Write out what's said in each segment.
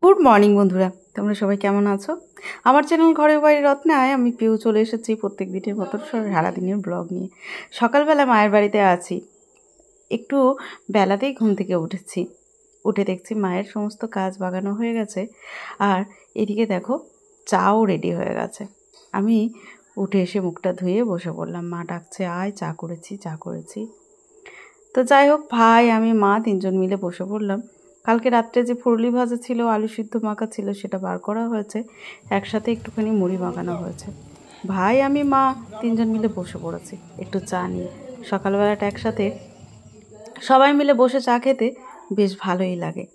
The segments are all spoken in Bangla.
গুড মর্নিং বন্ধুরা, তোমরা সবাই কেমন আছো? আমার চ্যানেল ঘরে বাড়ি রত্নায় আমি পিউ চলে এসেছি প্রত্যেক দিনের মতো সারাদিনের ব্লগ নিয়ে। সকালবেলা মায়ের বাড়িতে আছি, একটু বেলাতেই ঘুম থেকে উঠেছি। উঠে দেখছি মায়ের সমস্ত কাজ বাগানো হয়ে গেছে, আর এদিকে দেখো চাও রেডি হয়ে গেছে। আমি উঠে এসে মুখটা ধুয়ে বসে পড়লাম। মা ডাকছে আয়, চা করেছি। তো যাই হোক, ভাই আমি মা তিনজন মিলে বসে পড়লাম। কালকে রাত্রে যে ফুরলি ভাজা ছিল, আলু সিদ্ধ মাখা ছিল, সেটা বার করা হয়েছে, একসাথে একটুখানি মুড়ি মাখানো হয়েছে। ভাই আমি মা তিনজন মিলে বসে পড়েছি একটু চা নিয়ে। সকালবেলাটা একসাথে সবাই মিলে বসে চা খেতে বেশ ভালোই লাগে।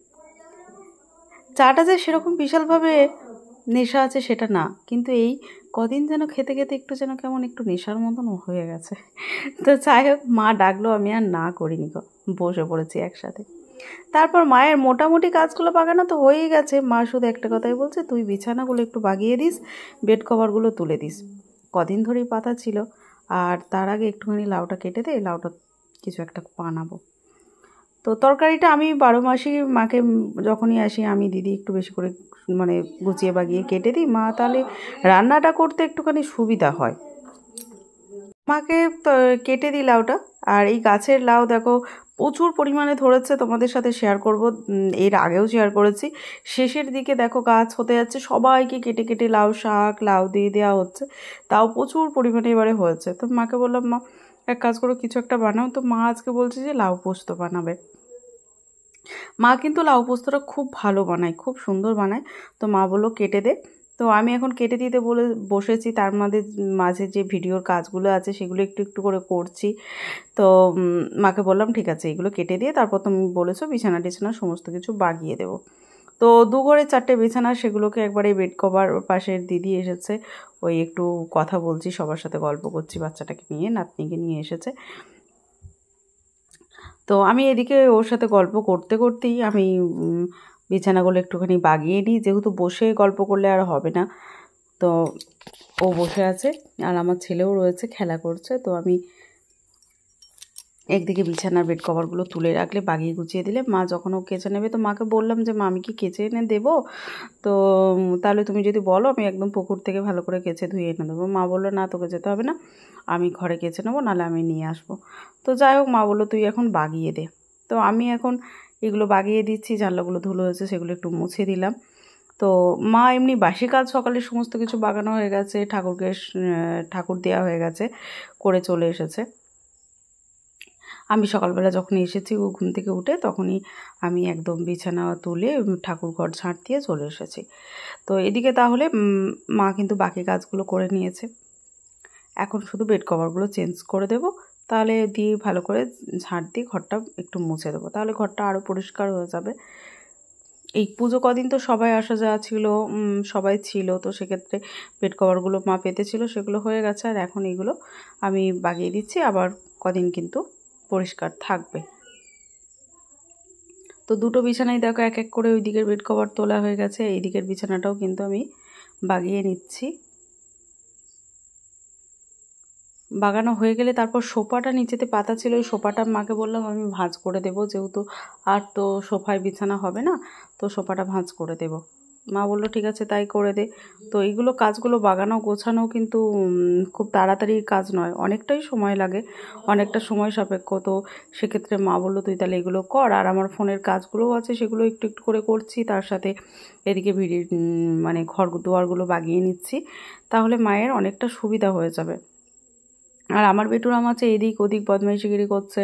চাটা যে সেরকম বিশালভাবে নেশা আছে সেটা না, কিন্তু এই কদিন যেন খেতে খেতে একটু যেন কেমন একটু নেশার মতন হয়ে গেছে। তো যাই হোক, মা ডাকলো, আমি আর না করিনি, বসে পড়েছি একসাথে। তারপর মায়ের মোটামুটি কাজগুলো বাগানো তো হয়েই গেছে। মা শুধু একটা কথাই বলছে, তুই বিছানাগুলো একটু বাগিয়ে দিস, বেড কভারগুলো তুলে দিস, কদিন ধরেই পাতা ছিল। আর তার আগে একটুখানি লাউটা কেটে দে, লাউটা কিছু একটা বানাবো। তো তরকারিটা আমি 12 মাসই মাকে যখনই আসি আমি দিদি একটু বেশি করে মানে গুছিয়ে বাগিয়ে কেটে দিই, মা তাহলে রান্নাটা করতে একটুখানি সুবিধা হয়। মাকে কেটে দিই লাউটা। আর এই গাছের লাউ দেখো প্রচুর পরিমাণে ধরেছে, তোমাদের সাথে শেয়ার করব, এর আগেও শেয়ার করেছি। শেষের দিকে দেখো গাছ হতে যাচ্ছে, সবাইকে কেটে কেটে লাউ শাক লাউ দিয়ে দেওয়া হচ্ছে, তাও প্রচুর পরিমাণে এবারে হয়েছে। তো মাকে বললাম, মা এক কাজ করো, কিছু একটা বানাও। তো মা আজকে বলছে যে লাউ পোস্ত বানাবে। মা কিন্তু লাউ পোস্তটা খুব ভালো বানায়, খুব সুন্দর বানায়। তো মা বললো কেটে দে। তো আমি এখন কেটে দিতে বলে বসেছি। তার মাঝে যে ভিডিওর কাজগুলো আছে সেগুলো একটু একটু করে করছি। তো মাকে বললাম ঠিক আছে, এগুলো কেটে দিয়ে তারপর তুমি বলেছো বিছানা টিছানা সমস্ত কিছু বাগিয়ে দেবো। তো 2 ঘরে 4টে বিছানা, সেগুলোকে একবারে বেড কভার, পাশের দিদি এসেছে, ওই একটু কথা বলছি, সবার সাথে গল্প করছি, বাচ্চাটাকে নিয়ে, নাতনিকে নিয়ে এসেছে। তো আমি এদিকে ওর সাথে গল্প করতে করতেই আমি বিছানাগুলো একটুখানি বাগিয়ে নিই, যেহেতু বসে গল্প করলে আর হবে না। তো ও বসে আছে আর আমার ছেলেও রয়েছে, খেলা করছে। তো আমি একদিকে বিছানার বেড কভারগুলো তুলে রাখলে, বাগিয়ে গুছিয়ে দিলে মা যখন ও কেচে নেবে, তো মাকে বললাম যে মা আমি কি কেচে এনে দেবো? তো তাহলে তুমি যদি বলো আমি একদম পুকুর থেকে ভালো করে কেচে ধুয়ে এনে দেবো। মা বললো না, তোকে যেতে হবে না, আমি ঘরে কেচে নেবো, নাহলে আমি নিয়ে আসবো। তো যাই হোক, মা বললো তুই এখন বাগিয়ে দে। তো আমি এখন এগুলো বাগিয়ে দিচ্ছি, জানলাগুলো ধুলো হয়েছে সেগুলো একটু মুছে দিলাম। তো মা এমনি বাসি কাজ সকালে সমস্ত কিছু বাগানো হয়ে গেছে, ঠাকুর দেওয়া হয়ে গেছে, করে চলে এসেছে। আমি সকালবেলা যখন এসেছি ও ঘুম থেকে উঠে, তখনই আমি একদম বিছানা তুলে ঠাকুর ঘর ঝাঁট দিয়ে চলে এসেছি। তো এদিকে তাহলে মা কিন্তু বাকি কাজগুলো করে নিয়েছে। এখন শুধু বেড কভারগুলো চেঞ্জ করে দেব, তাহলে দিয়ে ভালো করে ঝাঁট দিয়ে ঘরটা একটু মুছে দেবো, তাহলে ঘরটা আরও পরিষ্কার হয়ে যাবে। এই পুজো কদিন তো সবাই আসা যাওয়া ছিল, সবাই ছিল, তো সেক্ষেত্রে বেড কভারগুলো মা পেতে ছিল, সেগুলো হয়ে গেছে। আর এখন এগুলো আমি বাগিয়ে দিচ্ছি, আবার কদিন কিন্তু পরিষ্কার থাকবে। তো দুটো বিছানাই দেখো এক এক করে ওই দিকের বেড কভার তোলা হয়ে গেছে, এই দিকের বিছানাটাও কিন্তু আমি বাগিয়ে নিচ্ছি। বাগানো হয়ে গেলে তারপর সোফাটা নিচেতে পাতা ছিল, ওই সোফাটা মাকে বললাম আমি ভাঁজ করে দেবো, যেহেতু আর তো সোফায় বিছানা হবে না, তো সোফাটা ভাঁজ করে দেব। মা বললো ঠিক আছে তাই করে দে। তো এইগুলো কাজগুলো বাগানো গোছানো কিন্তু খুব তাড়াতাড়ি কাজ নয়, অনেকটাই সময় লাগে, অনেকটা সময় সাপেক্ষ। তো সেক্ষেত্রে মা বললো তুই তাহলে এগুলো কর, আর আমার ফোনের কাজগুলোও আছে সেগুলো একটু একটু করে করছি, তার সাথে এদিকে মানে ঘর দুয়ারগুলো বাগিয়ে নিচ্ছি, তাহলে মায়ের অনেকটা সুবিধা হয়ে যাবে। আর আমার বেটুরাম আছে এদিক ওদিক বদমাইশিগিরি করছে,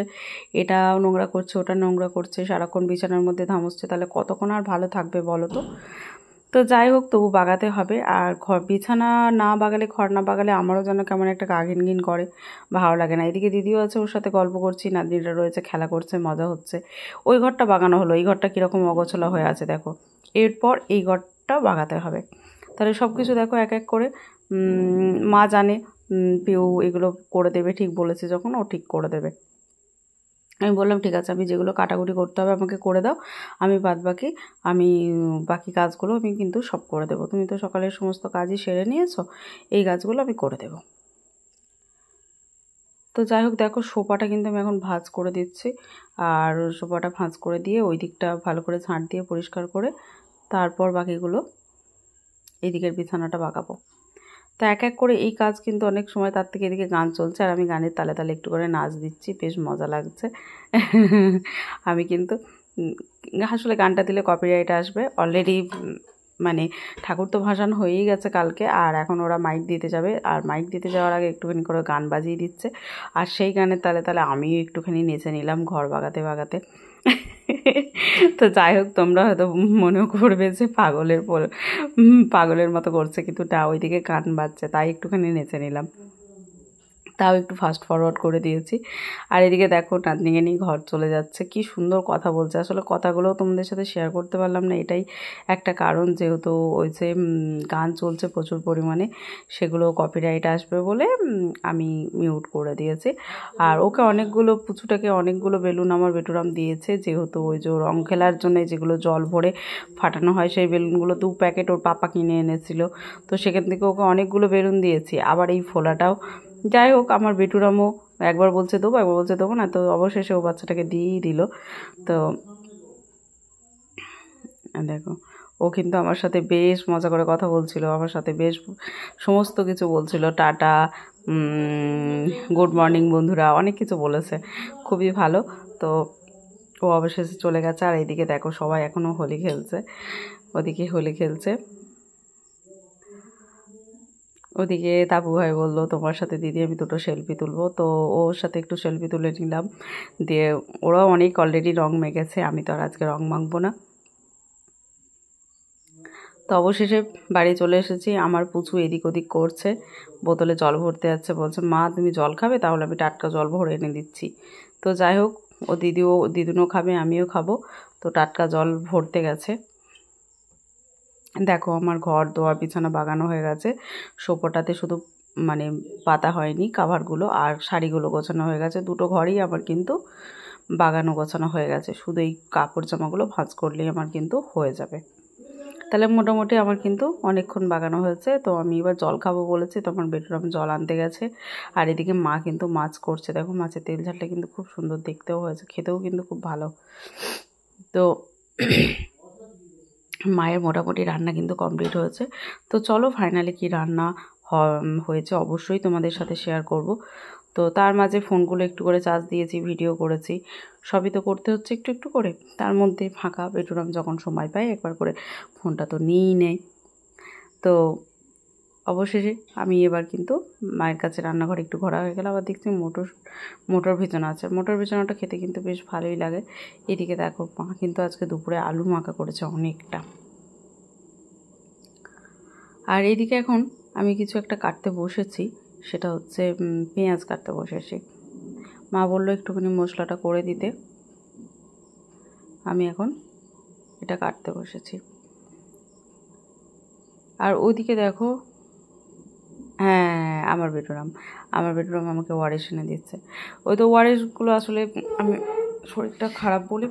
এটা নোংরা করছে ওটা নোংরা করছে, সারাক্ষণ বিছানার মধ্যে ধামুচ্ছে, তাহলে কতক্ষণ আর ভালো থাকবে বলো তো? তো যাই হোক, তবু বাগাতে হবে। আর বিছানা না বাগালে, ঘর না বাগালে আমারও যেন কেমন একটা গা ঘিনঘিন করে, ভালো লাগে না। এদিকে দিদিও আছে, ওর সাথে গল্প করছি, নাতনিটা রয়েছে, খেলা করছে, মজা হচ্ছে। ওই ঘরটা বাগানো হলো, এই ঘরটা কীরকম অগোছলা হয়ে আছে দেখো, এরপর এই ঘরটা বাগাতে হবে। তাহলে সব কিছু দেখো এক এক করে মা জানে পিউ এগুলো করে দেবে, ঠিক বলেছে যখন ও ঠিক করে দেবে। আমি বললাম ঠিক আছে, আমি যেগুলো কাটাকুটি করতে হবে আমাকে করে দাও, আমি বাকি কাজগুলো আমি কিন্তু সব করে দেবো, তুমি তো সকালের সমস্ত কাজই সেরে নিয়েছো, এই কাজগুলো আমি করে দেবো। তো যাই হোক দেখো, সোফাটা কিন্তু আমি এখন ভাঁজ করে দিচ্ছি, আর সোফাটা ভাঁজ করে দিয়ে ওই দিকটা ভালো করে ঝাঁট দিয়ে পরিষ্কার করে তারপর বাকিগুলো এদিকের বিছানাটা বাগাবো। তো এক এক করে এই কাজ কিন্তু অনেক সময়, তার থেকে এদিকে গান চলছে আর আমি গানের তালে তালে একটু করে নাচ দিচ্ছি, বেশ মজা লাগছে। আমি কিন্তু আসলে গানটা দিলে কপিরাইট আসবে, অলরেডি মানে ঠাকুর তো ভাসান হয়েই গেছে কালকে, আর এখন ওরা মাইক দিতে যাবে, আর মাইক দিতে যাওয়ার আগে একটুখানি করে গান বাজিয়ে দিচ্ছে, আর সেই গানের তালে তালে আমিও একটুখানি নেচে নিলাম ঘর বাগাতে বাগাতে। তো যাই হোক, তোমরা হয়তো মনেও করবে যে পাগলের মতো করছে, কিন্তু না, ওইদিকে গান বাজছে তাই একটুখানি নেচে নিলাম, তাও একটু ফাস্ট ফরওয়ার্ড করে দিয়েছি। আর এদিকে দেখো নাতনিকে নিয়ে ঘর চলে যাচ্ছে, কি সুন্দর কথা বলছে। আসলে কথাগুলোও তোমাদের সাথে শেয়ার করতে পারলাম না, এটাই একটা কারণ, যেহেতু ওই যে গান চলছে প্রচুর পরিমাণে, সেগুলো কপিরাইট আসবে বলে আমি মিউট করে দিয়েছি। আর ওকে পুচুটাকে অনেকগুলো বেলুন আমার বেটুরাম দিয়েছে, যেহেতু ওই যে রং খেলার জন্য যেগুলো জল ভরে ফাটানো হয়, সেই বেলুনগুলো 2 প্যাকেট ওর পাপা কিনে এনেছিল, তো সেখান থেকে ওকে অনেকগুলো বেলুন দিয়েছি। আবার এই ফোলাটাও, যাই হোক, আমার বেটুরামও একবার বলছে দেবো, একবার বলছে দেবো না, তো অবশেষে ও বাচ্চাটাকে দিয়েই দিল। তো দেখো, ও কিন্তু আমার সাথে বেশ মজা করে কথা বলছিল, আমার সাথে বেশ সমস্ত কিছু বলছিল, টাটা, গুড মর্নিং বন্ধুরা, অনেক কিছু বলেছে, খুবই ভালো। তো ও অবশেষে চলে গেছে। আর এইদিকে দেখো সবাই এখনও হোলি খেলছে, ওদিকে হোলি খেলছে। ওদিকে তাবু ভাই বললো তোমার সাথে দিদি আমি 2টো সেলফি তুলবো, তো ওর সাথে একটু সেলফি তুলে নিলাম। দিয়ে ওরাও অনেক অলরেডি রং মেখেছে, আমি তো আর আজকে রং মাখবো না। তো অবশেষে বাড়ি চলে এসেছি। আমার পুচু এদিক ওদিক করছে, বোতলে জল ভরতে যাচ্ছে, বলছে মা তুমি জল খাবে, তাহলে আমি টাটকা জল ভরে এনে দিচ্ছি। তো যাই হোক, ও দিদুনও খাবে, আমিও খাবো, তো টাটকা জল ভরতে গেছে। দেখো আমার ঘর দোয়ার বিছানা বাগানো হয়ে গেছে, সোফাটাতে শুধু মানে পাতা হয়নি, কাভারগুলো আর শাড়িগুলো গোছানো হয়ে গেছে। 2টো ঘরই আমার কিন্তু বাগানো গোছানো হয়ে গেছে, শুধু এই কাপড় জামাগুলো ভাঁজ করলেই আমার কিন্তু হয়ে যাবে। তাহলে মোটামুটি আমার কিন্তু অনেকক্ষণ বাগানো হয়েছে। তো আমি এবার জল খাবো বলেছি, তো আমার বেটুরাম জল আনতে গেছে। আর এদিকে মা কিন্তু মাছ করছে, দেখো মাছের তেল ঝালটা কিন্তু খুব সুন্দর দেখতেও হয়েছে, খেতেও কিন্তু খুব ভালো। তো মায়ের মোটামুটি রান্না কিন্তু কমপ্লিট হয়েছে। তো চলো ফাইনালি কি রান্না হয়েছে অবশ্যই তোমাদের সাথে শেয়ার করব। তো তার মাঝে ফোনগুলো একটু করে চার্জ দিয়েছি, ভিডিও করেছি, সবই তো করতে হচ্ছে একটু একটু করে। তার মধ্যে ফাঁকা বেটুরাম যখন সময় পায় একবার করে ফোনটা তো নিয়েই নেয়। তো অবশেষে আমি এবার কিন্তু মায়ের কাছে রান্নাঘরে একটু ঘোরা হয়ে গেল। আবার দেখছি মোটর ভেজানো আছে, মোটর ভেজানোটা খেতে কিন্তু বেশ ভালোই লাগে। এদিকে দেখো মা কিন্তু আজকে দুপুরে আলু মাখা করেছে অনেকটা। আর এইদিকে এখন আমি কিছু একটা কাটতে বসেছি, সেটা হচ্ছে পেঁয়াজ কাটতে বসেছি। মা বললো একটুখানি মশলাটা করে দিতে, আমি এখন এটা কাটতে বসেছি। আর ওইদিকে দেখো, হ্যাঁ আমার বেটুরাম আমাকে ওয়ারেস এনে দিচ্ছে। ওই তো ওয়ারেসগুলো আসলে আমি শরীরটা খারাপ বলে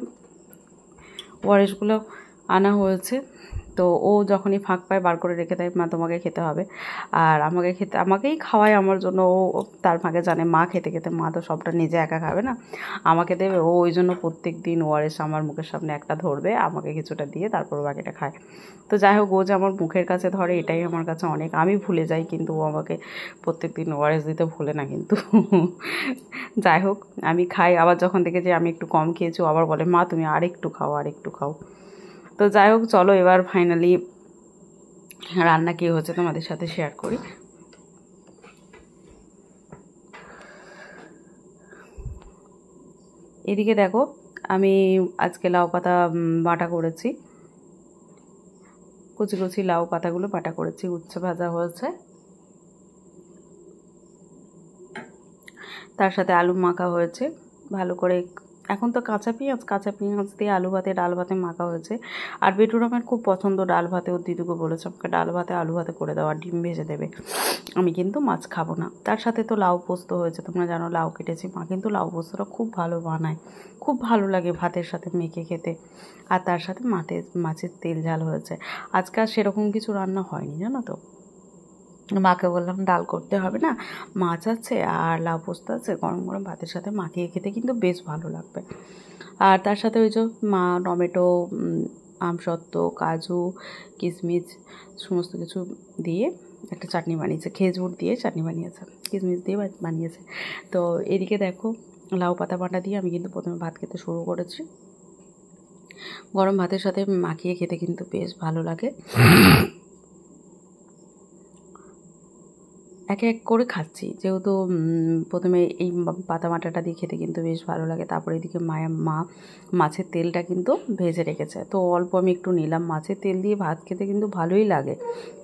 ওয়ারেসগুলো আনা হয়েছে। তো ও যখনই ফাঁক পায় বার করে রেখে দেয়, মা তোমাকে খেতে হবে। আর আমাকেই খাওয়ায় আমার জন্য। ও তার ফাঁকে জানে মা খেতে খেতে মা তো সবটা নিজে একা খাবে না, আমাকে দেবে। ও ওই জন্য প্রত্যেক দিন ওআরএস আমার মুখের সামনে একটা ধরবে, আমাকে কিছুটা দিয়ে তারপর বাকিটা খায়। তো যাই হোক, ও যে আমার মুখের কাছে ধরে এটাই আমার কাছে অনেক। আমি ভুলে যাই, কিন্তু ও আমাকে প্রত্যেক দিন ওআরএস দিতে ভুলে না কিন্তু। যাই হোক, আমি খাই, আবার যখন দেখে যে আমি একটু কম খেয়েছি আবার বলে মা তুমি আরেকটু খাও। তো যাই হোক, চলো এবার ফাইনালি রান্না কী হচ্ছে তোমাদের সাথে শেয়ার করি। এদিকে দেখো আমি আজকে লাউ পাতা বাটা করেছি, কুচি কুচি লাউ পাতাগুলো বাটা করেছি, উচ্ছে ভাজা হয়েছে, তার সাথে আলু মাখা হয়েছে ভালো করে। এখন তো কাঁচা পেঁয়াজ দিয়ে আলু ভাতে ডাল ভাতে মাখা হয়েছে। আর বেটুরামের খুব পছন্দ ডাল ভাতে, ওর দিদুকে বলেছে আমাকে ডাল ভাতে আলু ভাতে করে দেওয়া, ডিম ভেজে দেবে। আমি কিন্তু মাছ খাবো না। তার সাথে তো লাউ পোস্ত হয়েছে, তোমরা জানো লাউ কেটেছি, মা কিন্তু লাউ পোস্তটা খুব ভালো বানায়, খুব ভালো লাগে ভাতের সাথে মেখে খেতে। আর তার সাথে মাছের তেল ঝাল হয়েছে। আজকে আর সেরকম কিছু রান্না হয়নি জানো তো। মাকে বললাম ডাল করতে হবে না, মাছ আছে আর লাউ পোস্ত আছে, গরম গরম ভাতের সাথে মাখিয়ে খেতে কিন্তু বেশ ভালো লাগবে। আর তার সাথে ওই যে মা টমেটো আমসত্ত্ব, কাজু, কিশমিশ সমস্ত কিছু দিয়ে একটা চাটনি বানিয়েছে, খেজুর দিয়ে চাটনি বানিয়েছে, কিশমিশ দিয়ে বানিয়েছে। তো এদিকে দেখো লাউ পাতা বাটা দিয়ে আমি কিন্তু প্রথমে ভাত খেতে শুরু করেছি। গরম ভাতের সাথে মাখিয়ে খেতে কিন্তু বেশ ভালো লাগে। এক এক করে খাচ্ছি, যেহেতু প্রথমে এই পাতা বাটাটা দিয়ে খেতে কিন্তু বেশ ভালো লাগে। তারপরে এদিকে মা মাছের তেলটা কিন্তু ভেজে রেখেছে, তো অল্প আমি একটু নিলাম। মাছের তেল দিয়ে ভাত খেতে কিন্তু ভালোই লাগে।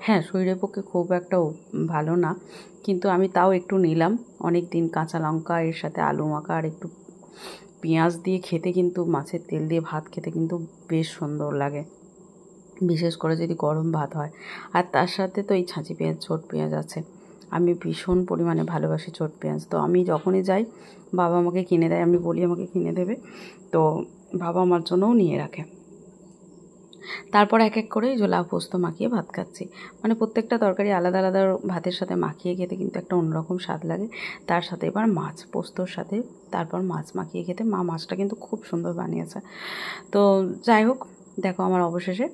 হ্যাঁ, শরীরের পক্ষে খুব একটা ভালো না, কিন্তু আমি তাও একটু নিলাম। অনেক দিন কাঁচা লঙ্কা, এর সাথে আলু মাখা আর একটু পেঁয়াজ দিয়ে খেতে কিন্তু মাছের তেল দিয়ে ভাত খেতে কিন্তু বেশ সুন্দর লাগে, বিশেষ করে যদি গরম ভাত হয়। আর তার সাথে তো এই ছাঁচি পেঁয়াজ, ছোট পেঁয়াজ আছে। আমি ভীষণ পরিমাণে ভালোবাসি ছোট পেঁয়াজ। তো আমি যখনই যাই বাবা আমাকে কিনে দেয়, আমি বলি আমাকে কিনে দেবে, তো বাবা আমার জন্যও নিয়ে রাখে। তারপর এক এক করে যে লাউ পোস্ত মাখিয়ে ভাত খাচ্ছি। মানে প্রত্যেকটা তরকারি আলাদা আলাদা ভাতের সাথে মাখিয়ে খেতে কিন্তু একটা অন্যরকম স্বাদ লাগে। তার সাথে এবার মাছ, পোস্তর সাথে তারপর মাছ মাখিয়ে খেতে, মা মাছটা কিন্তু খুব সুন্দর বানিয়েছে। তো যাই হোক, দেখো আমার অবশেষে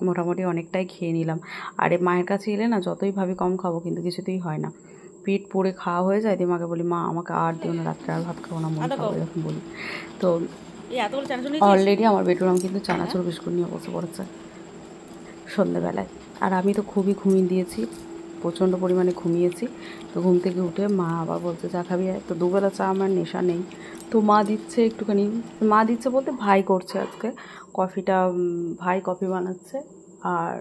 মোটামুটি অনেকটাই খেয়ে নিলাম। আর মায়ের কাছে এলে না যতই ভাবি কম খাবো, কিন্তু কিছুতেই হয় না, পেট পুড়ে খাওয়া হয়ে যায়। দিয়ে মাকে বলি, মা আমাকে আর দিও না, রাত্রে আর ভাত খাবো না, মন খাবো, এরকম বলি। তো অলরেডি আমার বেডরুম কিন্তু চানাচুর বিস্কুট নিয়ে বসে পড়েছে সন্ধ্যেবেলায়। আর আমি তো খুবই ঘুমিয়ে দিয়েছি, প্রচণ্ড পরিমাণে ঘুমিয়েছি। তো ঘুম থেকে উঠে মা আবার বলছে চা খাবি। তো দুবেলা চা আমার নেশা নেই, তো মা দিচ্ছে একটুখানি, মা দিচ্ছে বলতে ভাই করছে আজকে কফিটা, ভাই কফি বানাচ্ছে। আর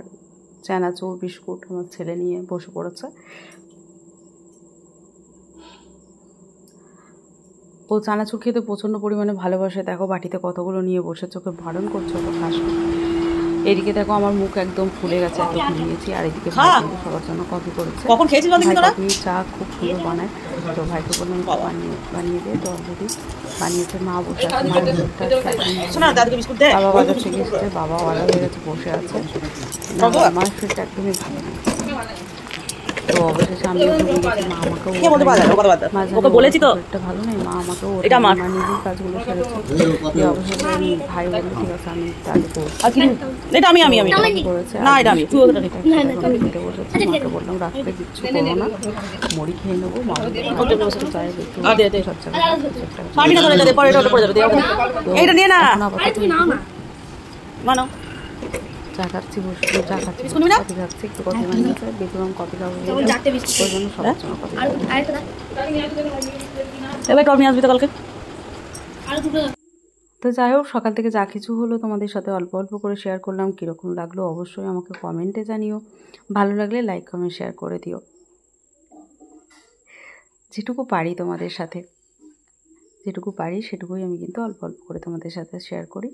চানাচুর বিস্কুট আমার ছেলে নিয়ে বসে পড়েছে। ও চানাচুর খেতে প্রচণ্ড পরিমাণে ভালোবাসে। দেখো বাটিতে কতগুলো নিয়ে বসে, চোখে বারণ করছে ওকে খাস। এদিকে দেখো আমার মুখ একদম ফুলে গেছে, এত ঘুমিয়েছি। আর এদিকে ভাই কিন্তু সবার জন্য কফি করেছে। কখন খেয়েছিস কফি চা খুব সুন্দর বানায়। তো ভাইকে বললাম বানিয়ে দিয়ে, তো অলরেডি বানিয়েছে। মা বসে আছে, বাবা বাজার থেকে এসেছে, বাবা ওয়ালা হয়ে গেছে, বসে আছে। আমার শরীরটা একদমই ভালো না। তো অবশেষে আমি মা আমাকেও বলেছি তো শরীরটা ভালো নেই, মা আমাকেও নিজেই কাজগুলো সেরেছে। অবশেষে আমি ভাই বললো ঠিক আছে আমি তাহলে করেছে। খেতে বসেছি, মাকে বললাম রাত্রে কিচ্ছু করবো না, মুড়ি খেয়ে নেবো। মা চা খাচ্ছি, বসে চা খাচ্ছি, কফি খাচ্ছি, একটু কফি বানিয়েছে, বেগুন কফি খাবো, ওই জন্য সবার জন্য কফি। এবার টপ নিয়ে আসবি তো কালকে। তো যাই হোক, সকাল থেকে যা কিছু হলো তোমাদের সাথে অল্প অল্প করে শেয়ার করলাম। কীরকম লাগলো অবশ্যই আমাকে কমেন্টে জানিও, ভালো লাগলে লাইক কমেন্ট শেয়ার করে দিও। যেটুকু পারি তোমাদের সাথে, যেটুকু পারি সেটুকুই আমি কিন্তু অল্প অল্প করে তোমাদের সাথে শেয়ার করি।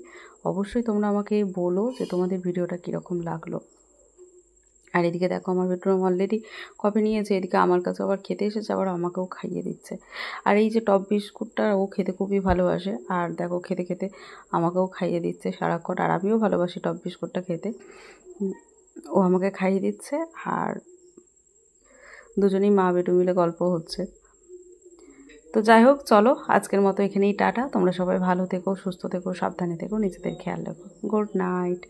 অবশ্যই তোমরা আমাকে বলো যে তোমাদের ভিডিওটা কীরকম লাগলো। আর এদিকে দেখো আমার বেডরুম অলরেডি কফি নিয়েছে, এদিকে আমার কাছে আবার খেতে এসেছে, আবার আমাকেও খাইয়ে দিচ্ছে। আর এই যে টপ বিস্কুটটা ও খেতে খুবই ভালোবাসে, আর দেখো খেতে খেতে আমাকেও খাইয়ে দিচ্ছে সারাক্ষণ। আর আমিও ভালোবাসি টপ বিস্কুটটা খেতে, ও আমাকে খাইয়ে দিচ্ছে। আর দুজনেই মা বেটু মিলে গল্প হচ্ছে। তো যাই হোক, চলো আজকের মতো এখানেই টাটা। তোমরা সবাই ভালো থেকো, সুস্থ থেকো, সাবধানে থেকো, নিজেদের খেয়াল রাখো। Good night.